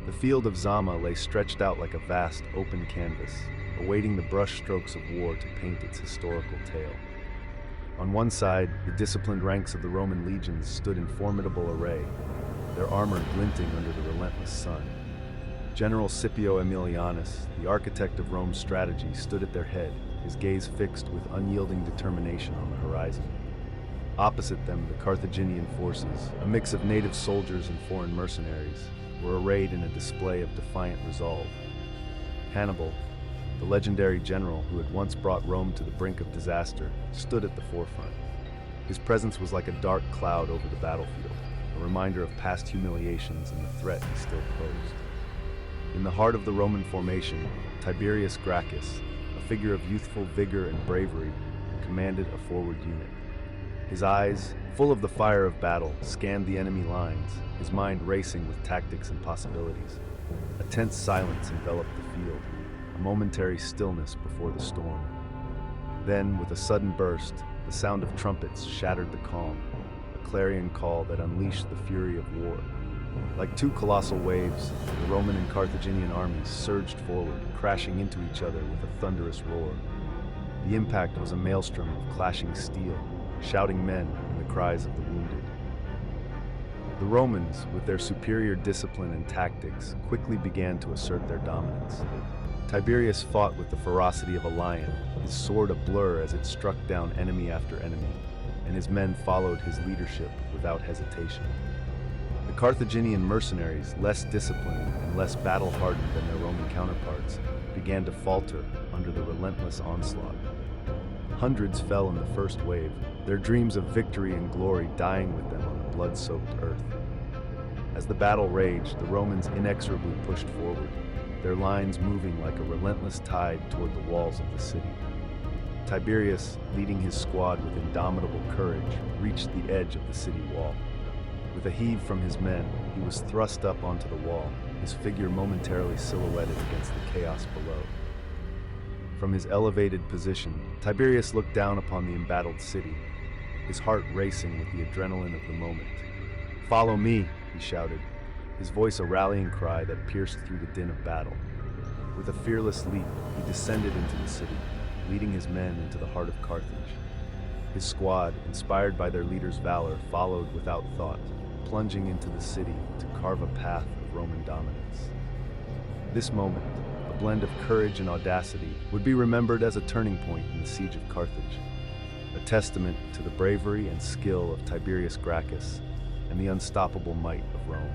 The field of Zama lay stretched out like a vast, open canvas, awaiting the brushstrokes of war to paint its historical tale. On one side, the disciplined ranks of the Roman legions stood in formidable array, their armor glinting under the relentless sun. General Scipio Aemilianus, the architect of Rome's strategy, stood at their head, his gaze fixed with unyielding determination on the horizon. Opposite them, the Carthaginian forces, a mix of native soldiers and foreign mercenaries, were arrayed in a display of defiant resolve. Hannibal, the legendary general who had once brought Rome to the brink of disaster, stood at the forefront. His presence was like a dark cloud over the battlefield, a reminder of past humiliations and the threat he still posed. In the heart of the Roman formation, Tiberius Gracchus, a figure of youthful vigor and bravery, commanded a forward unit. His eyes, full of the fire of battle, scanned the enemy lines, his mind racing with tactics and possibilities. A tense silence enveloped the field, a momentary stillness before the storm. Then, with a sudden burst, the sound of trumpets shattered the calm, a clarion call that unleashed the fury of war. Like two colossal waves, the Roman and Carthaginian armies surged forward, crashing into each other with a thunderous roar. The impact was a maelstrom of clashing steel, shouting men and the cries of the wounded. The Romans, with their superior discipline and tactics, quickly began to assert their dominance. Tiberius fought with the ferocity of a lion, his sword a blur as it struck down enemy after enemy, and his men followed his leadership without hesitation. The Carthaginian mercenaries, less disciplined and less battle-hardened than their Roman counterparts, began to falter under the relentless onslaught. Hundreds fell in the first wave, their dreams of victory and glory dying with them on the blood-soaked earth. As the battle raged, the Romans inexorably pushed forward, their lines moving like a relentless tide toward the walls of the city. Tiberius, leading his squad with indomitable courage, reached the edge of the city wall. With a heave from his men, he was thrust up onto the wall, his figure momentarily silhouetted against the chaos below. From his elevated position, Tiberius looked down upon the embattled city, his heart racing with the adrenaline of the moment. "Follow me," he shouted, his voice a rallying cry that pierced through the din of battle. With a fearless leap, he descended into the city, leading his men into the heart of Carthage. His squad, inspired by their leader's valor, followed without thought, plunging into the city to carve a path of Roman dominance. This moment, a blend of courage and audacity, would be remembered as a turning point in the siege of Carthage, a testament to the bravery and skill of Tiberius Gracchus and the unstoppable might of Rome.